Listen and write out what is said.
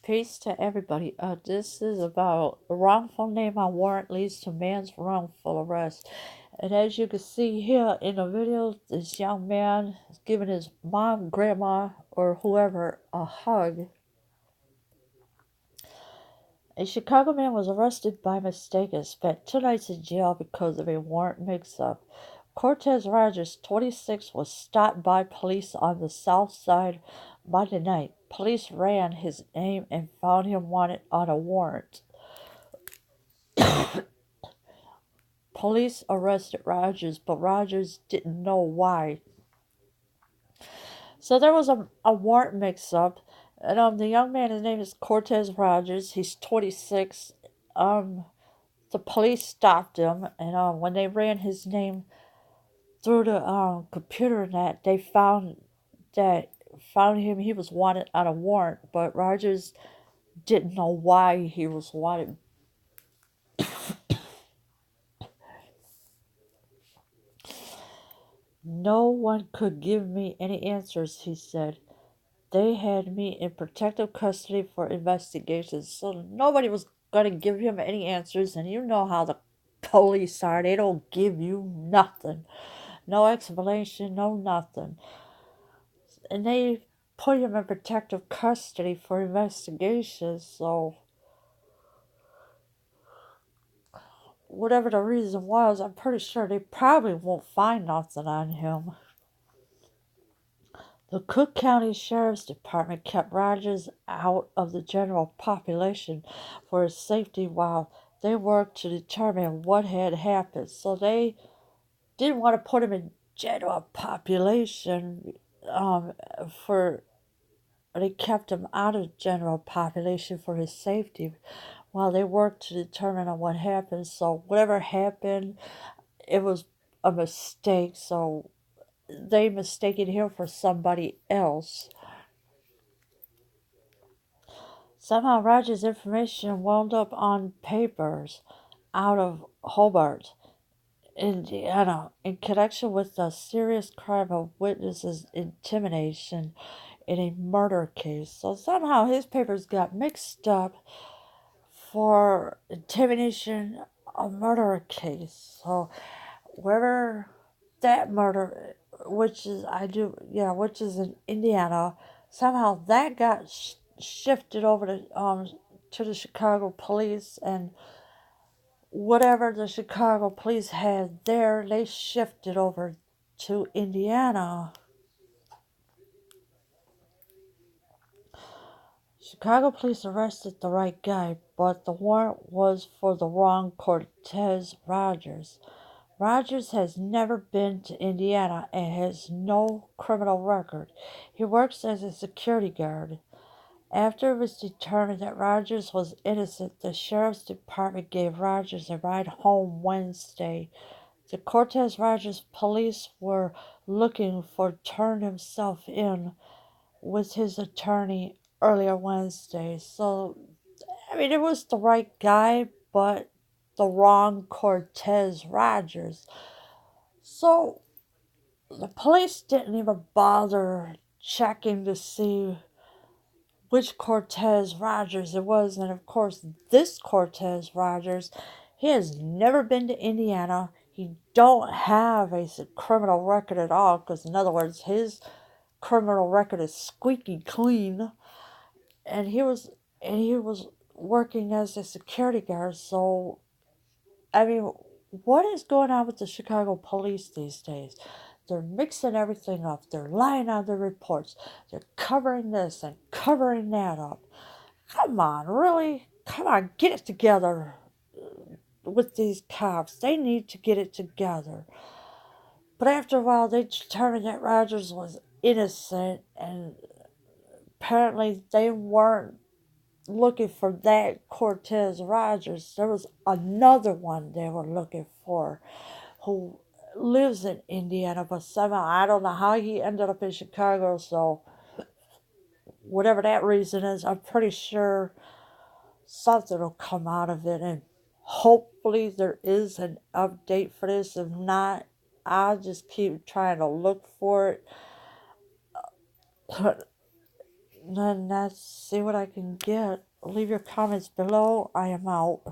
Peace to everybody. This is about a wrongful name on warrant leads to man's wrongful arrest. And as you can see here in the video, this young man is giving his mom, grandma, or whoever a hug. A Chicago man was arrested by mistake and spent 2 nights in jail because of a warrant mix-up. Cortez Rogers, 26, was stopped by police on the south side Monday night. Police ran his name and found him wanted on a warrant. Police arrested Rogers, but Rogers didn't know why. So there was a warrant mix-up, and the young man, his name is Cortez Rogers. He's 26. The police stopped him, and when they ran his name through the computer net, they found him. He was wanted on a warrant, but Rogers didn't know why he was wanted. No one could give me any answers, he said. They had me in protective custody for investigations, so nobody was going to give him any answers, and you know how the police are. They don't give you nothing. No explanation, no nothing. And they put him in protective custody for investigations, so whatever the reason was, I'm pretty sure they probably won't find nothing on him. The Cook County Sheriff's Department kept Rogers out of the general population for his safety while they worked to determine what had happened. So they didn't want to put him in general population for they kept him out of general population for his safety while they worked to determine on what happened. So whatever happened, it was a mistake. So they mistaken him for somebody else. Somehow Rogers' information wound up on papers out of Hobart, Indiana, in connection with the serious crime of witnesses' intimidation in a murder case. So somehow his papers got mixed up for intimidation, a murder case. So wherever that murder, which is in Indiana, somehow that got shifted over to the Chicago police, and whatever the Chicago police had there, they shifted over to Indiana. Chicago police arrested the right guy, but the warrant was for the wrong Cortez Rogers. Rogers has never been to Indiana and has no criminal record. He works as a security guard. After it was determined that Rogers was innocent, the sheriff's department gave Rogers a ride home Wednesday. The Cortez Rogers police were looking for turned himself in with his attorney earlier Wednesday. So, I mean, it was the right guy, but the wrong Cortez Rogers. So, the police didn't even bother checking to see which Cortez Rogers it was. And of course, this Cortez Rogers, he has never been to Indiana. He don't have a criminal record at all, because in other words, his criminal record is squeaky clean. And he was working as a security guard. So I mean, what is going on with the Chicago police these days? They're mixing everything up. They're lying on their reports. They're covering this and covering that up. Come on, really? Come on, get it together with these cops. They need to get it together. But after a while, they determined that Rogers was innocent, and apparently they weren't looking for that Cortez Rogers. There was another one they were looking for who lives in Indiana, but somehow I don't know how he ended up in Chicago. So, whatever that reason is, I'm pretty sure something will come out of it, and hopefully, there is an update for this. If not, I'll just keep trying to look for it. Then let's see what I can get. Leave your comments below. I am out.